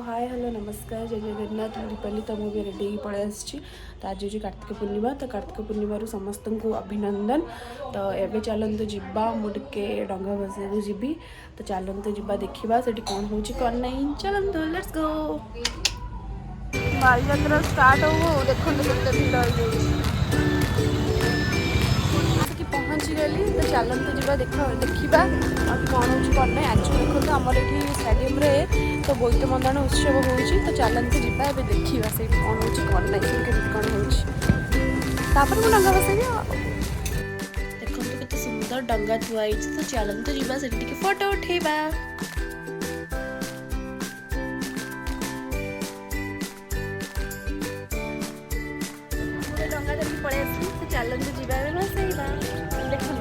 Hi hello नमस्कार जय जगन्नाथ दीपाली तो मुझे रेडी पलि आसी। तो आज हूँ कार्तिक पूर्णिमा। तो कार्तिक पूर्णिमा समस्त को अभिनंदन। तो एवं चलतु जा मुझे डंगा बसैक जी। तो चलतु जा देखा से कौन हो कौन नहीं। चलतु लेट्स गो। बालयात्रा स्टार्ट हो देखो पहुँची गली। तो चलतु जा देखा कौन हो कौन नहीं। आज देखो आमर ये स्टाडियम तो बोईत बंदन उत्सव हो। तो चलतु जा देखा से कौन हो कौन नहीं केमती कौन हो मुझे डंगा बसैबी। देखो केते सुंदर डंगा थुआई। तो चलतु जा से फोटो उठेबा। डंगा धरिक पलि आसी। तो चलतु जा बसैबा। देखो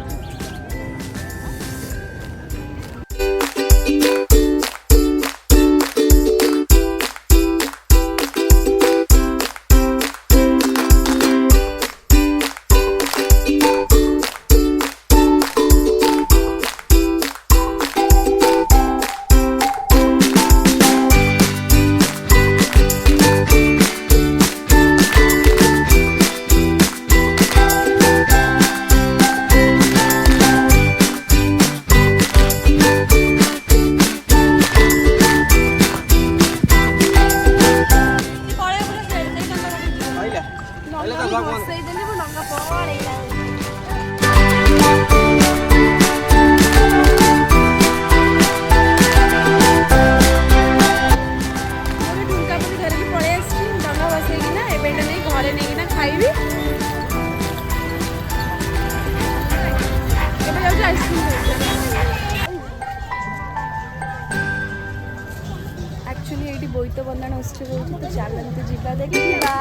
एक्चुअली ये बोईत बंदन उत्सव हो। तो चलतु जा देखा।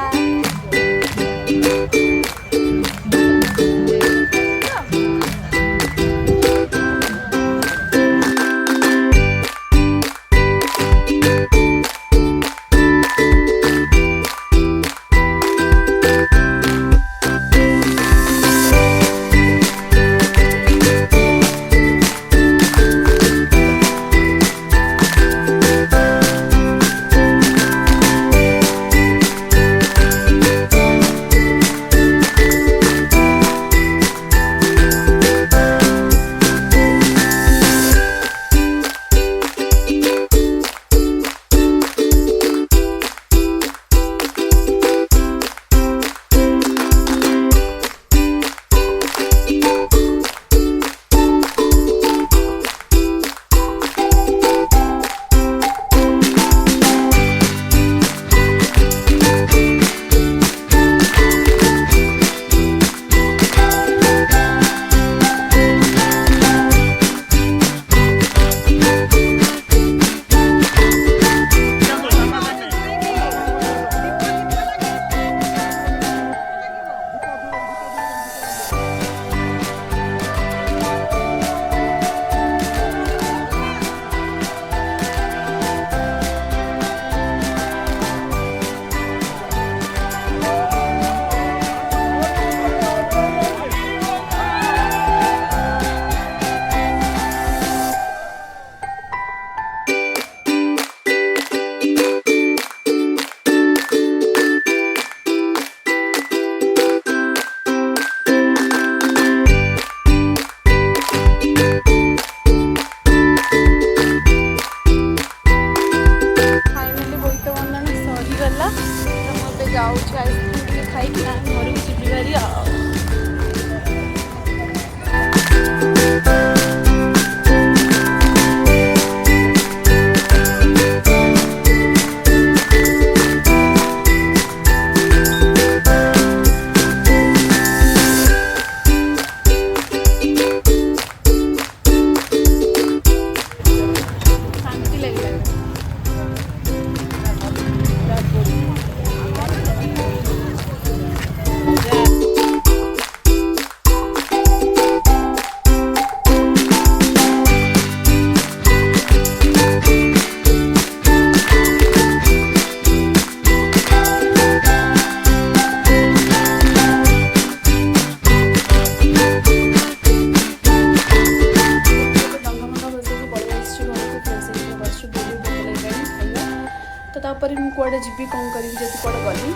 तो तापर मुझे कौड़े जी कौन करी जब कौड़े गली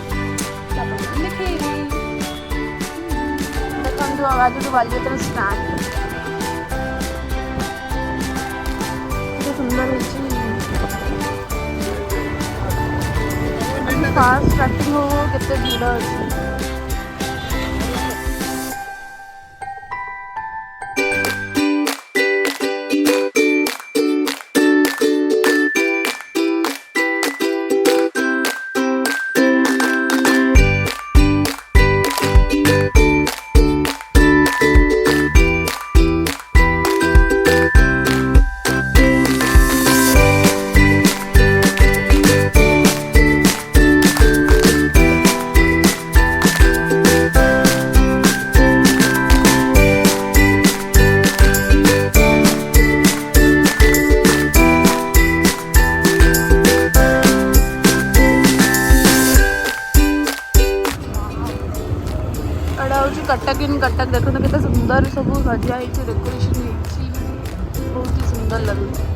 देखी देखो आज जो बालीजात्रा स्टार्ट सुंदर फास्ट स्टार्टिंग हो केते भीड़ अच्छी कटक इन कटक देखो तो कितना सुंदर सब सजा डेकोरेशन बहुत ही सुंदर लगे।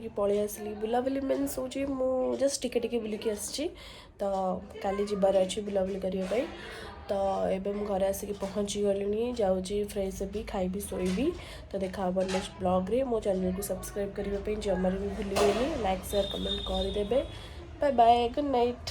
सारिकी पलि आसली बुलाबुली मीन्स हूँ मु जस्ट टिके बुलिकी आसी तो काली जबार अच्छी बुलाबुली करने तो एबे मु घरे आसिक पहुँची गलिनी जाऊँगी फ्रेश भी खाइबी शोइबी तो देखा नेक्स्ट ब्लॉग रे मो चैनल को सब्सक्राइब करने जमार भी भूलिए लाइक शेयर कमेंट करदे बाय बाय गुड नाइट।